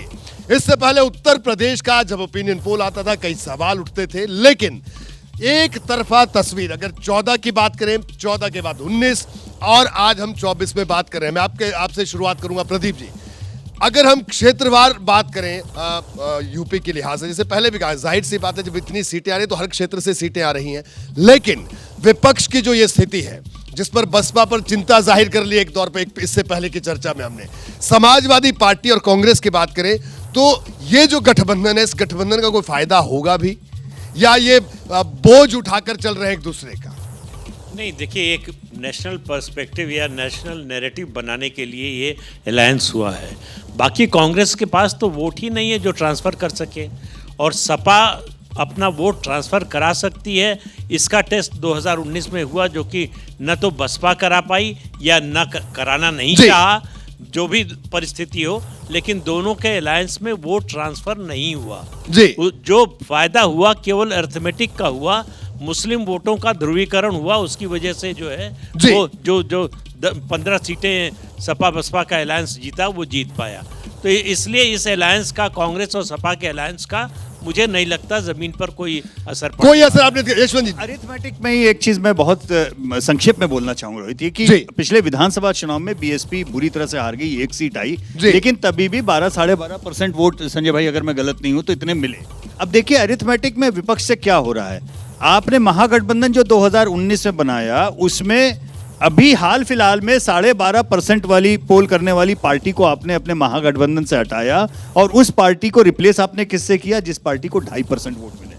इससे पहले उत्तर प्रदेश का जब ओपिनियन पोल आता था कई सवाल उठते थे, लेकिन एक तरफा तस्वीर, अगर 14 की बात करें, 14 के बाद 19, और आज हम 24 में बात कर रहे हैं। मैं आपसे शुरुआत करूंगा प्रदीप जी। अगर हम क्षेत्रवार बात करें यूपी के लिहाज से, जैसे पहले भी कहा, जाहिर सी बात है जब इतनी सीटें आ रही तो हर क्षेत्र से सीटें आ रही हैं, लेकिन विपक्ष की जो ये स्थिति है, जिस पर बसपा पर चिंता जाहिर कर ली एक दौर पे, इससे पहले की चर्चा में हमने समाजवादी पार्टी और कांग्रेस की बात करें, तो ये जो गठबंधन है, इस गठबंधन का कोई फायदा होगा भी, या ये बोझ उठाकर चल रहे हैं एक दूसरे का? नहीं, देखिए, एक नेशनल पर्सपेक्टिव या नेशनल नैरेटिव बनाने के लिए ये अलायंस हुआ है। बाकी कांग्रेस के पास तो वोट ही नहीं है जो ट्रांसफ़र कर सके, और सपा अपना वोट ट्रांसफ़र करा सकती है। इसका टेस्ट 2019 में हुआ, जो कि न तो बसपा करा पाई या न कराना नहीं चाहा, जो भी परिस्थिति हो, लेकिन दोनों के अलायंस में वोट ट्रांसफ़र नहीं हुआ जी। जो फायदा हुआ केवल अर्थमेटिक का हुआ, मुस्लिम वोटों का ध्रुवीकरण हुआ, उसकी वजह से जो है वो जो 15 सीटें सपा बसपा का अलायंस जीता, वो जीत पाया। तो इसलिए इस अलायंस का, कांग्रेस और सपा के अलायंस का, मुझे नहीं लगता जमीन पर कोई असर पड़ा। कोई असर आपने? यशवंत जी, अरिथमेटिक में ही एक चीज मैं बहुत संक्षेप में बोलना चाहूंगा रोहित, ये कि पिछले विधानसभा चुनाव में बीएसपी बुरी तरह से हार गई, 1 सीट आई, लेकिन तभी भी 12-12.5% वोट, संजय भाई अगर मैं गलत नहीं हूं तो इतने मिले। अब देखिए अरिथमेटिक में विपक्ष से क्या हो रहा है। आपने महागठबंधन जो 2019 में बनाया, उसमें अभी हाल फिलहाल में 12.5% वाली पोल करने वाली पार्टी को आपने अपने महागठबंधन से हटाया, और उस पार्टी को रिप्लेस आपने किससे किया? जिस पार्टी को 2.5% वोट मिले।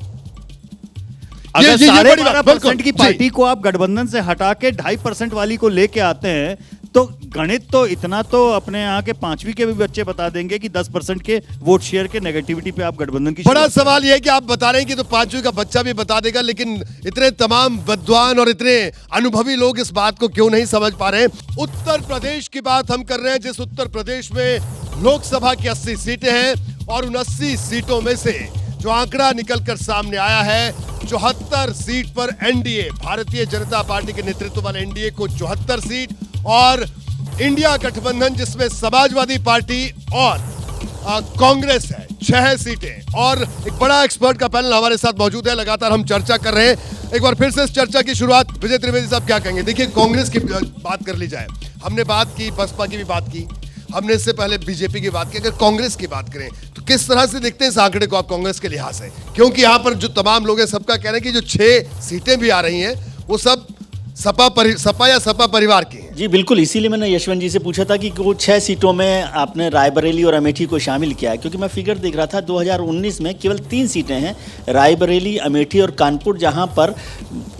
अगर 12.5% की पार्टी को आप गठबंधन से हटा के 2.5% वाली को लेके आते हैं, तो गणित तो इतना तो अपने यहाँ के 5वीं के भी बच्चे बता देंगे कि 10% के वोट शेयर के नेगेटिविटी पे आप गठबंधन की। बड़ा सवाल यह है कि आप बता रहे हैं कि तो 5वीं का बच्चा भी बता देगा, लेकिन इतने तमाम विद्वान और इतने अनुभवी लोग इस बात को क्यों नहीं समझ पा रहे हैं? उत्तर प्रदेश की बात हम कर रहे हैं, जिस उत्तर प्रदेश में लोकसभा की 80 सीटें हैं और उन 80 सीटों में से जो आंकड़ा निकलकर सामने आया है 74 सीट पर एनडीए, भारतीय जनता पार्टी के नेतृत्व वाले एनडीए को 74 सीट और इंडिया गठबंधन जिसमें समाजवादी पार्टी और कांग्रेस है 6 सीटें। और एक बड़ा एक्सपर्ट का पैनल हमारे साथ मौजूद है, लगातार हम चर्चा कर रहे हैं। एक बार फिर से इस चर्चा की शुरुआत विजय त्रिवेदी साहब क्या कहेंगे? देखिए, कांग्रेस की बात कर ली जाए, हमने बात की, बसपा की भी बात की, हमने इससे पहले बीजेपी की बात की। अगर कांग्रेस की बात करें तो किस तरह से देखते हैं इस आंकड़े को आप कांग्रेस के लिहाज से? क्योंकि यहाँ पर जो तमाम लोग हैं सबका कहना है कि जो 6 सीटें भी आ रही हैं वो सब सपा या सपा परिवार की हैं। जी बिल्कुल, इसीलिए मैंने यशवंत जी से पूछा था कि वो 6 सीटों में आपने रायबरेली और अमेठी को शामिल किया है, क्योंकि मैं फिगर देख रहा था 2019 में केवल 3 सीटें हैं, रायबरेली, अमेठी और कानपुर, जहां पर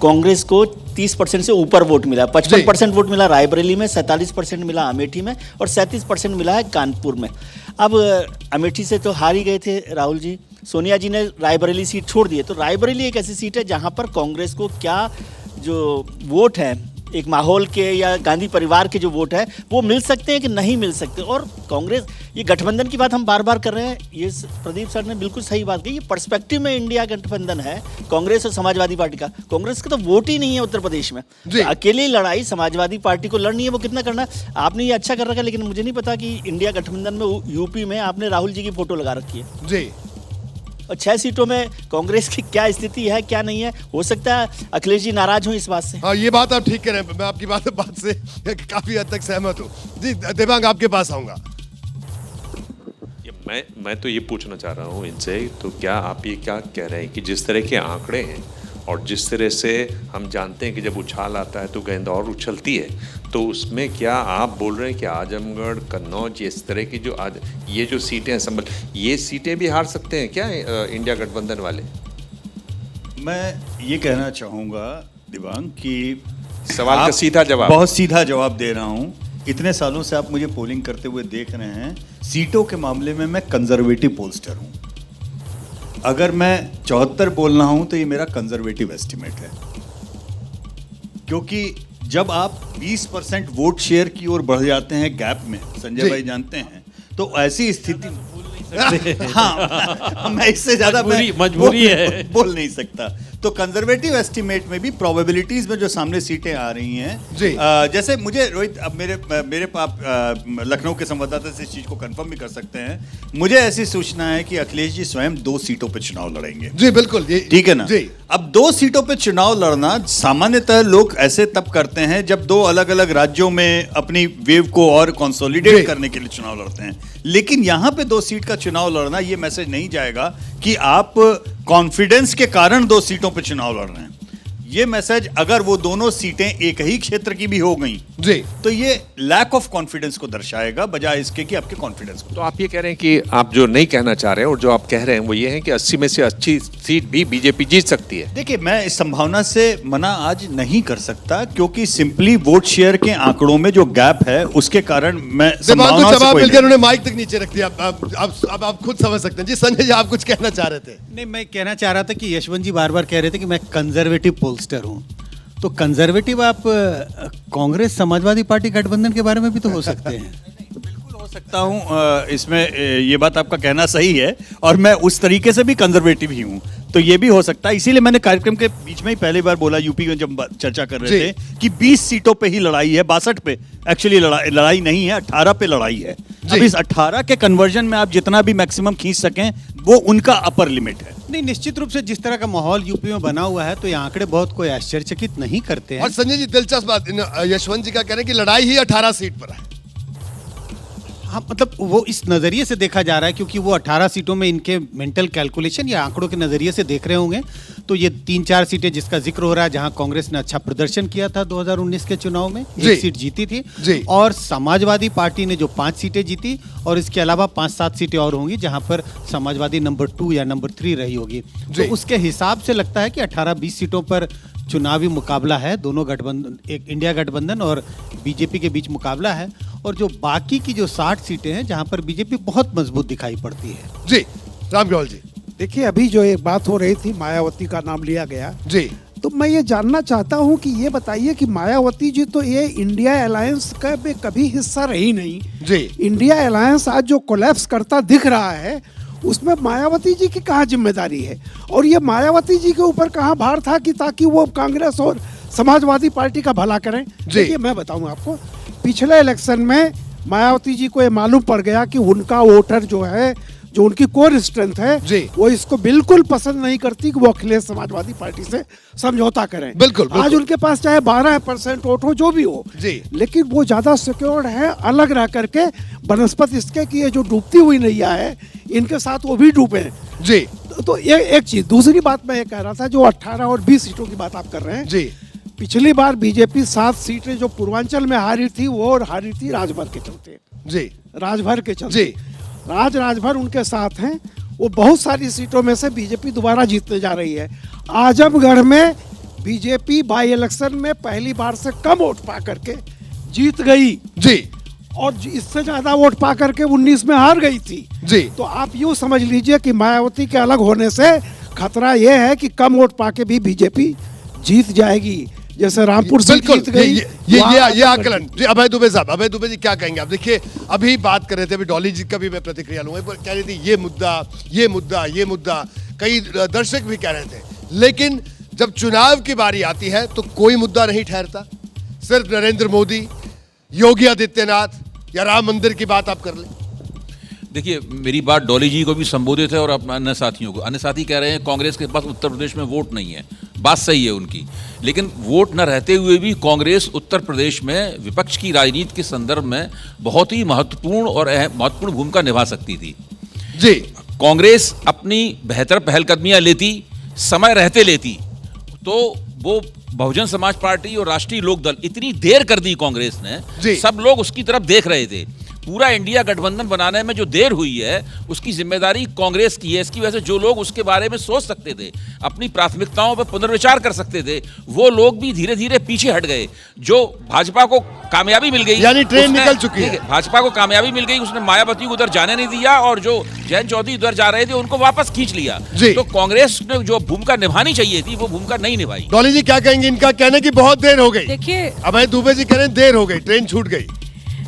कांग्रेस को 30% से ऊपर वोट मिला। 55% वोट मिला रायबरेली में, 47% मिला अमेठी में और 37% मिला है कानपुर में। अब अमेठी से तो हार ही गए थे राहुल जी, सोनिया जी ने रायबरेली सीट छोड़ दी है, तो रायबरेली एक ऐसी सीट है जहां पर कांग्रेस को क्या जो वोट है एक माहौल के या गांधी परिवार के जो वोट है वो मिल सकते हैं कि नहीं मिल सकते। और कांग्रेस, ये गठबंधन की बात हम बार बार कर रहे हैं, ये प्रदीप सर ने बिल्कुल सही बात कही, ये पर्सपेक्टिव में इंडिया गठबंधन है कांग्रेस और समाजवादी पार्टी का। कांग्रेस का तो वोट ही नहीं है उत्तर प्रदेश में, तो अकेली लड़ाई समाजवादी पार्टी को लड़नी है, वो कितना करना है। आपने ये अच्छा कर रखा है, लेकिन मुझे नहीं पता कि इंडिया गठबंधन में यूपी में आपने राहुल जी की फोटो लगा रखी है जी, और 6 सीटों में कांग्रेस की क्या स्थिति है क्या नहीं है, हो सकता है अखिलेश जी नाराज हों इस बात से। हाँ, ये बात आप ठीक कह रहे हैं, मैं आपकी बात से काफी हद तक सहमत हूँ। जी देवांग, आपके पास आऊंगा। मैं तो ये पूछना चाह रहा हूँ इनसे, तो क्या आप ये क्या कह रहे हैं कि जिस तरह के आंकड़े हैं और जिस तरह से हम जानते हैं कि जब उछाल आता है तो गेंद और उछलती है, तो उसमें क्या आप बोल रहे हैं कि आजमगढ़, कन्नौज, इस तरह की जो आज ये जो सीटें हैं संभल, ये सीटें भी हार सकते हैं क्या इंडिया गठबंधन वाले? मैं ये कहना चाहूँगा दिवांग कि सवाल का सीधा जवाब, बहुत सीधा जवाब दे रहा हूँ। इतने सालों से आप मुझे पोलिंग करते हुए देख रहे हैं, सीटों के मामले में मैं कंजर्वेटिव पोलस्टर हूँ। अगर मैं 74 बोल रहा हूं तो ये मेरा कंजर्वेटिव एस्टिमेट है, क्योंकि जब आप 20% वोट शेयर की ओर बढ़ जाते हैं गैप में, संजय भाई जानते हैं, तो ऐसी स्थिति हाँ, मैं इससे ज्यादा मजबूरी है, बोल नहीं सकता। तो कंजर्वेटिव एस्टिमेट में भी प्रोबेबिलिटीज में जो सामने सीटें आ रही हैं, जैसे मुझे रोहित, अब मेरे लखनऊ के संवाददाता से इस चीज को कंफर्म भी कर सकते हैं, मुझे ऐसी सूचना है कि अखिलेश जी स्वयं 2 सीटों पे चुनाव लड़ेंगे। जी बिल्कुल, ठीक है ना जी। अब 2 सीटों पे चुनाव लड़ना सामान्यतः लोग ऐसे तब करते हैं जब 2 अलग अलग राज्यों में अपनी वेव को और कंसोलिडेट करने के लिए चुनाव लड़ते हैं, लेकिन यहां पे 2 सीट का चुनाव लड़ना, ये मैसेज नहीं जाएगा कि आप कॉन्फिडेंस के कारण 2 सीटों पे चुनाव लड़ रहे हैं। ये मैसेज, अगर वो दोनों सीटें एक ही क्षेत्र की भी हो गई जी, तो ये लैक ऑफ कॉन्फिडेंस को दर्शाएगा बजाय इसके कि आपके कॉन्फिडेंस को। तो आप ये कह रहे हैं कि आप जो नहीं कहना चाह रहे हैं और जो आप कह रहे हैं वो ये है कि 80 में से 80 सीट भी बीजेपी जीत सकती है। देखिए, मैं इस संभावना से मना आज नहीं कर सकता, क्योंकि सिंपली वोट शेयर के आंकड़ों में जो गैप है उसके कारण मैं संभावना से जवाब मिलकर उन्होंने माइक तक नीचे रख दिया। अब आप खुद समझ सकते हैं। जी संजय जी, आप कुछ कहना चाह रहे थे? नहीं, मैं कहना चाह रहा था कि यशवंत जी बार बार कह रहे थे कि मैं कंजर्वेटिव पोलस्टर हूँ, तो कंजर्वेटिव आप कांग्रेस समाजवादी पार्टी गठबंधन के बारे में भी तो हो सकते हैं। बिल्कुल हो सकता हूँ, इसमें ये बात आपका कहना सही है, और मैं उस तरीके से भी कंजर्वेटिव ही हूँ, तो ये भी हो सकता है। इसीलिए मैंने कार्यक्रम के बीच में ही पहली बार बोला, यूपी में जब चर्चा कर रहे थे, कि 20 सीटों पे ही लड़ाई है, 62 पे एक्चुअली लड़ाई नहीं है, 18 पे लड़ाई है। अब इस 18 के कन्वर्जन में आप जितना भी मैक्सिमम खींच सकें वो उनका अपर लिमिट है। नहीं, निश्चित रूप से जिस तरह का माहौल यूपी में बना हुआ है, तो ये आंकड़े बहुत कोई आश्चर्यचकित नहीं करते हैं। और संजय जी, दिलचस्प बात, यशवंत जी का कह रहे हैं कि लड़ाई ही 18 सीट पर है। हाँ, मतलब वो इस नज़रिए से देखा जा रहा है, क्योंकि वो 18 सीटों में इनके मेंटल कैलकुलेशन या आंकड़ों के नज़रिए से देख रहे होंगे। तो ये 3-4 सीटें जिसका जिक्र हो रहा है, जहां कांग्रेस ने अच्छा प्रदर्शन किया था 2019 के चुनाव में, 1 सीट जीती थी, और समाजवादी पार्टी ने जो 5 सीटें जीती, और इसके अलावा 5-7 सीटें और होंगी जहां पर समाजवादी नंबर 2 या नंबर 3 रही होगी। तो उसके हिसाब से लगता है कि 18-20 सीटों पर चुनावी मुकाबला है, दोनों गठबंधन, एक इंडिया गठबंधन और बीजेपी के बीच मुकाबला है। और जो बाकी की जो 60 सीटें हैं जहां पर बीजेपी बहुत मजबूत दिखाई पड़ती है। जी राम केवल जी, देखिए, अभी जो एक बात हो रही थी, मायावती का नाम लिया गया जी, तो मैं ये जानना चाहता हूँ कि ये बताइए कि मायावती जी तो ये इंडिया अलायंस का में कभी हिस्सा रही नहीं जी। इंडिया अलायंस आज जो कोलैप्स करता दिख रहा है उसमें मायावती जी की कहाँ जिम्मेदारी है, और ये मायावती जी के ऊपर कहाँ भार था कि ताकि वो कांग्रेस और समाजवादी पार्टी का भला करें। देखिए मैं बताऊँ आपको, पिछले इलेक्शन में मायावती जी को ये मालूम पड़ गया कि उनका वोटर जो है, जो उनकी कोर स्ट्रेंथ है, वो इसको बिल्कुल पसंद नहीं करती कि वो अखिलेश समाजवादी पार्टी से समझौता करें। बिल्कुल, आज उनके पास चाहे 12% वोट हो, जो भी हो जी, लेकिन वो ज्यादा सिक्योर्ड है अलग रह करके, बनस्पत इसके कि ये जो डूबती हुई नैया है इनके साथ वो भी डूबे जी। तो ये एक चीज। दूसरी बात मैं ये कह रहा था, जो 18 और 20 सीटों की बात आप कर रहे हैं जी, पिछली बार बीजेपी 7 सीटें जो पूर्वांचल में हारी थी वो और हारी थी राजभर के चलते जी, राजभर के चलते जी। राजभर उनके साथ हैं, वो बहुत सारी सीटों में से बीजेपी दोबारा जीतने जा रही है। आजमगढ़ में बीजेपी बाई इलेक्शन में पहली बार से कम वोट पा करके जीत गई जी, और इससे ज्यादा वोट पा करके 19 में हार गई थी जी। तो आप यूँ समझ लीजिए कि मायावती के अलग होने से खतरा ये है कि कम वोट पा के भी बीजेपी जीत जाएगी, जैसे रामपुर से जीत गई। ये आकलन जी। अभय दुबे साहब, अभय दुबे जी क्या कहेंगे आप? देखिए अभी बात कर रहे थे, अभी डॉली जी का भी मैं प्रतिक्रिया लूंगा, कह रही थी ये मुद्दा, कई दर्शक भी कह रहे थे, लेकिन जब चुनाव की बारी आती है तो कोई मुद्दा नहीं ठहरता। सिर्फ नरेंद्र मोदी, योगी आदित्यनाथ या राम मंदिर की बात आप कर लें। देखिए मेरी बात डॉली जी को भी संबोधित है और अपने अन्य साथियों को। अन्य साथी कह रहे हैं कांग्रेस के पास उत्तर प्रदेश में वोट नहीं है, बात सही है उनकी, लेकिन वोट न रहते हुए भी कांग्रेस उत्तर प्रदेश में विपक्ष की राजनीति के संदर्भ में बहुत ही महत्वपूर्ण और महत्वपूर्ण भूमिका निभा सकती थी जी। कांग्रेस अपनी बेहतर पहलकदमियां लेती, समय रहते लेती, तो वो बहुजन समाज पार्टी और राष्ट्रीय लोकदल, इतनी देर कर दी कांग्रेस ने, सब लोग उसकी तरफ देख रहे थे। पूरा इंडिया गठबंधन बनाने में जो देर हुई है उसकी जिम्मेदारी कांग्रेस की है। इसकी वजह से जो लोग उसके बारे में सोच सकते थे, अपनी प्राथमिकताओं पर पुनर्विचार कर सकते थे, वो लोग भी धीरे धीरे पीछे हट गए। जो भाजपा को कामयाबी मिल गई, यानी ट्रेन निकल चुकी है। भाजपा को कामयाबी मिल गई, उसने मायावती को उधर जाने नहीं दिया और जो जयंत चौधरी उधर जा रहे थे उनको वापस खींच लिया। तो कांग्रेस ने जो भूमिका निभानी चाहिए थी वो भूमिका नहीं निभाई। डॉली जी क्या कहेंगे? इनका कहना कि बहुत देर हो गई। देखिए अभय दुबे जी कह रहे हैं देर हो गई, ट्रेन छूट गई।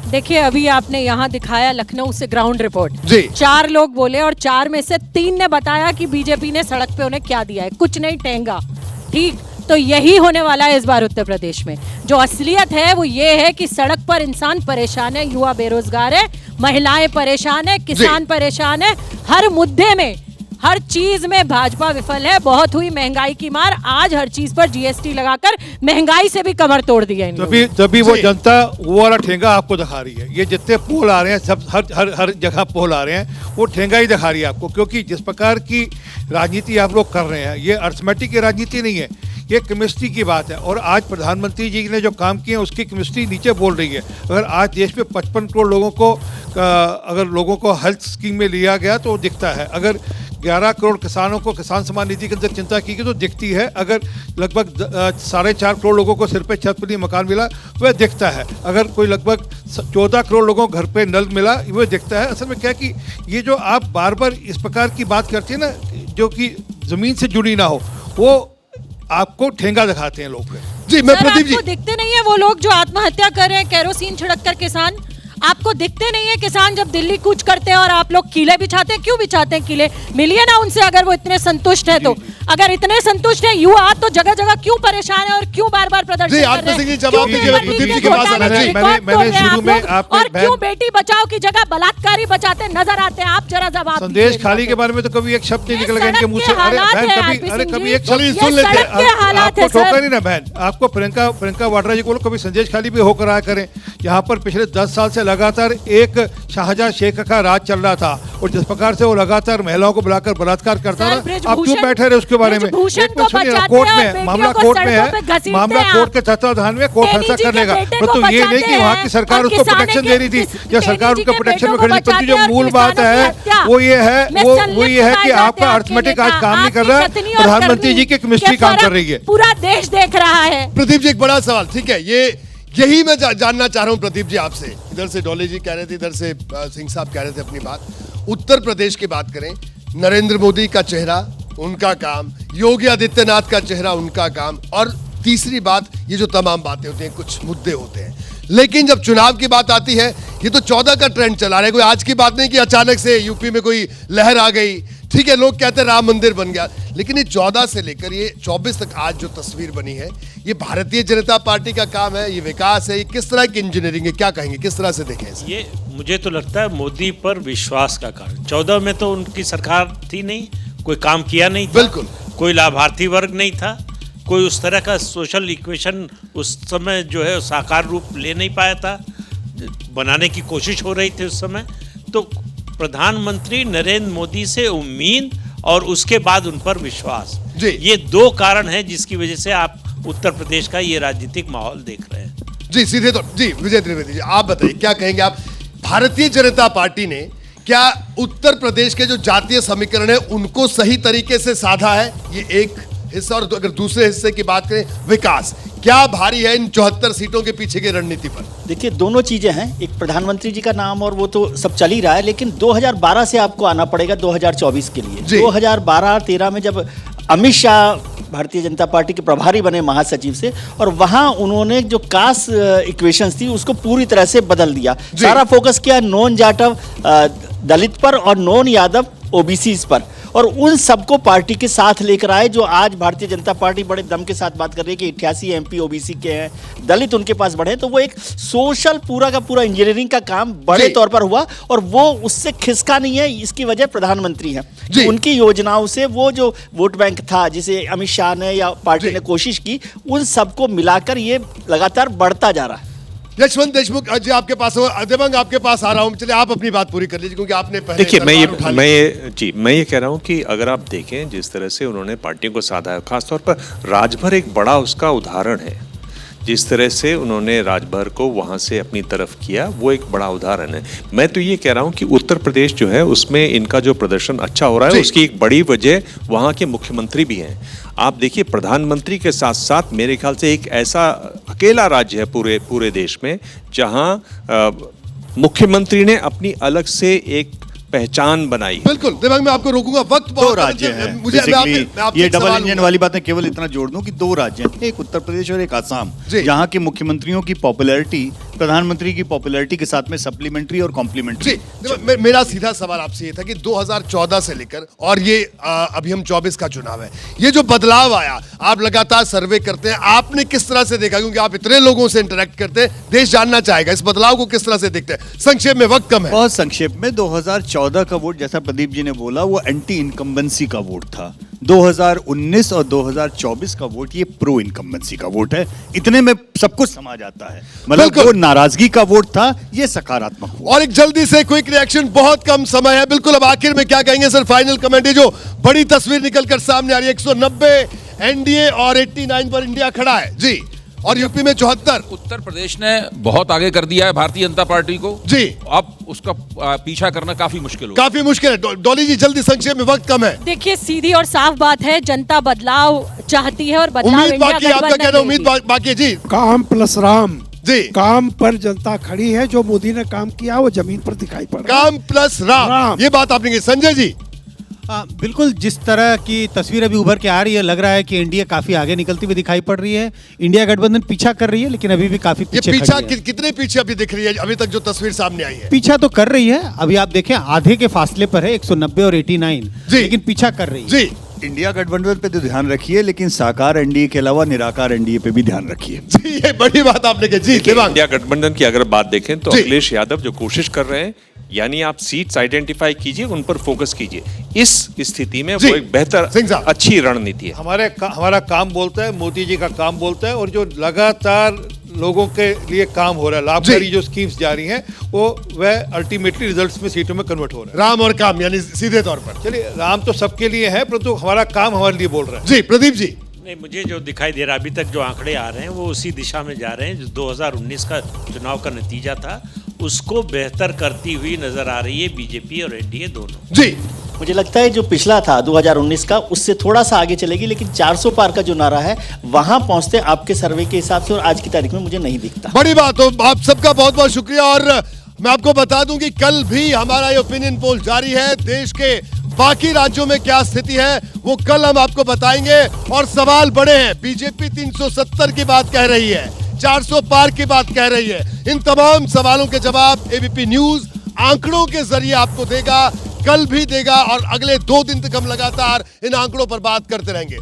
देखिए अभी आपने यहाँ दिखाया लखनऊ से ग्राउंड रिपोर्ट जी। 4 लोग बोले और 4 में से 3 ने बताया कि बीजेपी ने सड़क पे उन्हें क्या दिया है, कुछ नहीं टेंगा। ठीक, तो यही होने वाला है इस बार उत्तर प्रदेश में। जो असलियत है वो ये है कि सड़क पर इंसान परेशान है, युवा बेरोजगार है, महिलाएं परेशान है, किसान परेशान है, हर मुद्दे में, हर चीज में भाजपा विफल है। बहुत हुई महंगाई की मार, आज हर चीज पर जीएसटी लगाकर महंगाई से भी कमर तोड़ दी है। तभी वो जनता वो वाला ठेंगा आपको दिखा रही है। ये जितने पोल आ रहे हैं, सब हर जगह पोल आ रहे हैं, वो ठेंगा ही दिखा रही है आपको, क्योंकि जिस प्रकार की राजनीति आप लोग कर रहे हैं, ये अर्थमेटिक की राजनीति नहीं है, ये केमिस्ट्री की बात है। और आज प्रधानमंत्री जी ने जो काम किए उसकी केमिस्ट्री नीचे बोल रही है। अगर आज देश में 55 करोड़ लोगों को अगर लोगों को हेल्थ स्कीम में लिया गया तो दिखता है। अगर 11 करोड़ किसानों को किसान सम्मान निधि के अंदर चिंता की गई तो दिखती है। अगर लगभग 4.5 करोड़ लोगों को सिर पे छत पर मकान मिला वह दिखता है। अगर कोई लगभग 14 करोड़ लोगों को घर पे नल मिला वह दिखता है। असल में क्या कि ये जो आप बार बार इस प्रकार की बात करते हैं ना, जो कि ज़मीन से जुड़ी ना हो, वो आपको ठेंगा दिखाते हैं लोग। जी मैं प्रदीप जी, आपको दिखते नहीं है वो लोग जो आत्महत्या कर रहे हैं केरोसिन छिड़क कर? किसान आपको दिखते नहीं है? किसान जब दिल्ली कूच करते हैं और आप लोग किले बिछाते हैं, क्यों बिछाते हैं किले? मिलिए ना उनसे अगर वो इतने संतुष्ट है तो। अगर इतने संतुष्ट है युवा तो जगह जगह क्यों परेशान है और क्यों बार बार प्रदर्शन कर रहे हैं? और क्यों बेटी बचाओ की जगह बलात्कारी बचाते नजर आते हैं? आप जरा जवाब संदेश खाली के बारे में तो कभी एक शब्द नहीं निकल गया इनके मुंह से। अरे कभी एक शब्द सुन लेते हैं, आपको टोका नहीं ना बहन। आपको प्रियंका वाड्रा जी को कभी संदेश खाली भी होकर आया करें। यहाँ पर पिछले 10 साल से लगातार एक शाहजहां शेख का राज चल रहा था, और जिस प्रकार से वो लगातार महिलाओं को बुलाकर बलात्कार करता था, आप क्यों बैठे रहे उसके बारे में? कोर्ट में मामला कोर्ट में है, मामला कोर्ट के तत्वाधान में कोर्ट फैसला कर लेगा। तो ये नहीं कि वहाँ की सरकार उसको प्रोटेक्शन दे रही थी, या सरकार उनके प्रोटेक्शन में खड़ी थी। जो मूल बात है वो ये है कि आपका अर्थमेटिक आज काम नहीं कर रहा है, प्रधानमंत्री जी की केमिस्ट्री काम कर रही है। पूरा देश देख रहा है। प्रदीप जी एक बड़ा सवाल, ठीक है, यही मैं जानना चाह रहा हूं प्रदीप जी आपसे। इधर से डॉली जी कह रहे थे, इधर से सिंह साहब कह रहे थे अपनी बात। उत्तर प्रदेश की बात करें, नरेंद्र मोदी का चेहरा उनका काम, योगी आदित्यनाथ का चेहरा उनका काम, और तीसरी बात ये जो तमाम बातें होती हैं, कुछ मुद्दे होते हैं। लेकिन जब चुनाव की बात आती है, ये तो 14 का ट्रेंड चला रहा है, कोई आज की बात नहीं कि अचानक से यूपी में कोई लहर आ गई। ठीक है, लोग कहते हैं राम मंदिर बन गया, लेकिन ये 14 से लेकर ये 24 तक आज जो तस्वीर बनी है, ये भारतीय जनता पार्टी का काम है, ये विकास है, ये किस तरह की इंजीनियरिंग है, क्या कहेंगे, किस तरह से देखें इसे? ये मुझे तो लगता है मोदी पर विश्वास का कारण। 14 में तो उनकी सरकार थी नहीं, कोई काम किया नहीं था, बिल्कुल कोई लाभार्थी वर्ग नहीं था, कोई उस तरह का सोशल इक्वेशन उस समय जो है साकार रूप ले नहीं पाया था, बनाने की कोशिश हो रही थी उस समय। तो प्रधानमंत्री नरेंद्र मोदी से उम्मीद और उसके बाद उन पर विश्वास, ये दो कारण हैं जिसकी वजह से आप उत्तर प्रदेश का ये राजनीतिक माहौल देख रहे हैं। जी सीधे तो जी विजय त्रिवेदी जी, आप बताइए क्या कहेंगे आप? भारतीय जनता पार्टी ने क्या उत्तर प्रदेश के जो जातीय समीकरण है उनको सही तरीके से साधा है? ये एक हिस्सा, और अगर दूसरे हिस्से की बात करें विकास, क्या भारी है इन 74 सीटों के पीछे की रणनीति पर? देखिए, दोनों चीजें हैं, एक प्रधानमंत्री जी का नाम और वो तो सब चल ही रहा है, लेकिन 2012 से आपको आना पड़ेगा 2024 के लिए। 2012-13 में जब अमित शाह भारतीय जनता पार्टी के प्रभारी बने महासचिव से, और वहां उन्होंने जो कास्ट इक्वेशंस थी उसको पूरी तरह से बदल दिया। सारा फोकस किया नॉन जाटव दलित पर और नॉन यादव ओबीसी पर, और उन सबको पार्टी के साथ लेकर आए। जो आज भारतीय जनता पार्टी बड़े दम के साथ बात कर रही है कि 88 MP ओबीसी के हैं, दलित उनके पास बढ़े, तो वो एक सोशल पूरा का पूरा इंजीनियरिंग का काम बड़े तौर पर हुआ, और वो उससे खिसका नहीं है। इसकी वजह प्रधानमंत्री हैं, उनकी योजनाओं से वो जो वोट बैंक था जिसे अमित शाह ने या पार्टी ने कोशिश की, उन सबको मिलाकर ये लगातार बढ़ता जा रहा है। यशवंत देशमुख जी आपके पास, दिव्यांग आपके पास आ रहा हूं, चलिए आप अपनी बात पूरी कर लीजिए क्योंकि आपने पहले देखिए मैं ये कह रहा हूं कि अगर आप देखें जिस तरह से उन्होंने पार्टियों को साधा है, खासतौर पर राजभर एक बड़ा उसका उदाहरण है। जिस तरह से उन्होंने राजभर को वहाँ से अपनी तरफ किया, वो एक बड़ा उदाहरण है। मैं तो ये कह रहा हूँ कि उत्तर प्रदेश जो है उसमें इनका जो प्रदर्शन अच्छा हो रहा है, उसकी एक बड़ी वजह वहाँ के मुख्यमंत्री भी हैं। आप देखिए, प्रधानमंत्री के साथ साथ मेरे ख्याल से एक ऐसा अकेला राज्य है पूरे देश में जहाँ मुख्यमंत्री ने अपनी अलग से एक पहचान बनाई। बिल्कुल, दिमाग में आपको रोकूंगा, वक्त दो राज्य हैं। मुझे ये डबल इंजन वाली बात है, केवल इतना जोड़ दूं कि दो राज्य हैं, एक उत्तर प्रदेश और एक आसाम, जहां के मुख्यमंत्रियों की पॉपुलैरिटी प्रधानमंत्री की पॉपुलैरिटी के साथ में सप्लीमेंट्री और कॉम्प्लीमेंट्री। मेरा सीधा सवाल आपसे ये था कि 2014 से लेकर और ये अभी हम 24 का चुनाव है, ये जो बदलाव आया, आप लगातार सर्वे करते हैं, आपने किस तरह से देखा? क्योंकि आप इतने लोगों से इंटरेक्ट करते हैं, देश जानना चाहेगा इस बदलाव को किस तरह से देखते हैं। संक्षेप में, वक्त कम है। बहुत संक्षेप में, 2014 का वोट जैसा प्रदीप जी ने बोला वो एंटी इनकम्बेंसी का वोट था। 2019 और 2024 का वोट ये प्रो इनकम्बेंसी का वोट है। इतने में सब कुछ समा जाता है। मतलब वो नाराजगी का वोट था, ये सकारात्मक वोट। और एक जल्दी से क्विक रिएक्शन, बहुत कम समय है। बिल्कुल, अब आखिर में क्या कहेंगे सर? फाइनल कमेंट, जो बड़ी तस्वीर निकलकर सामने आ रही है, 190 एनडीए और 89 पर इंडिया खड़ा है जी, और यूपी में 74। उत्तर प्रदेश ने बहुत आगे कर दिया है भारतीय जनता पार्टी को जी, अब उसका पीछा करना काफी मुश्किल होगा। काफी मुश्किल है। डॉली जी जल्दी, संक्षेप में, वक्त कम है। देखिए, सीधी और साफ बात है, जनता बदलाव चाहती है और बदलाव उम्मीद बाकी, आपका कहना उम्मीद बाकी है जी। काम प्लस राम जी, काम पर जनता खड़ी है। जो मोदी ने काम किया वो जमीन पर दिखाई पड़ रहा है। काम प्लस राम, ये बात आपने कही। संजय जी? बिल्कुल, जिस तरह की तस्वीर अभी उभर के आ रही है, लग रहा है कि इंडिया काफी आगे निकलती हुई दिखाई पड़ रही है। इंडिया गठबंधन पीछा कर रही है, लेकिन अभी भी काफी पीछे खड़ी है। कितने पीछे अभी दिख रही है? अभी तक जो तस्वीर सामने आई है, पीछा तो कर रही है। अभी आप देखें, आधे के फासले पर है, 190 और 89, लेकिन पीछा कर रही है जी। इंडिया गठबंधन पे तो ध्यान रखिए, लेकिन साकार एनडीए के अलावा निराकार एनडीए पे भी ध्यान रखिए जी। ये बड़ी बात आपने कही जी। इंडिया गठबंधन की अगर बात देखें तो अखिलेश यादव जो कोशिश कर रहे हैं, यानी आप सीट्स आइडेंटिफाई कीजिए, उन पर फोकस कीजिए। इस स्थिति में वो एक बेहतर अच्छी रणनीति है। हमारा काम बोलता है, मोदी जी का काम बोलता है, और जो लगातार लोगों के लिए काम हो रहा है, लाभकारी जो स्कीम्स जारी हैं, वो वह अल्टीमेटली रिजल्ट्स में सीटों में कन्वर्ट हो रहा है। राम और काम, यानी सीधे तौर पर। चलिए, राम तो सबके लिए है, परंतु हमारा काम हमारे लिए बोल रहा है जी। प्रदीप जी? नहीं, मुझे जो दिखाई दे रहा, अभी तक जो आंकड़े आ रहे हैं वो उसी दिशा में जा रहे हैं जो 2019 का चुनाव का नतीजा था, उसको बेहतर करती हुई नजर आ रही है बीजेपी और एनडीए दोनों जी। मुझे लगता है जो पिछला था 2019 का, उससे थोड़ा सा आगे चलेगी, लेकिन 400 पार का जो नारा है वहां पहुंचते आपके सर्वे के हिसाब से और आज की तारीख में मुझे नहीं दिखता। बड़ी बात हो, आप सबका बहुत बहुत शुक्रिया। और मैं आपको बता दूं कि कल भी हमारा ये ओपिनियन पोल जारी है। देश के बाकी राज्यों में क्या स्थिति है वो कल हम आपको बताएंगे। और सवाल बड़े हैं, बीजेपी 370 की बात कह रही है, 400 पार की बात कह रही है। इन तमाम सवालों के जवाब एबीपी न्यूज आंकड़ों के जरिए आपको देगा, कल भी देगा और अगले 2 दिन तक हम लगातार इन आंकड़ों पर बात करते रहेंगे।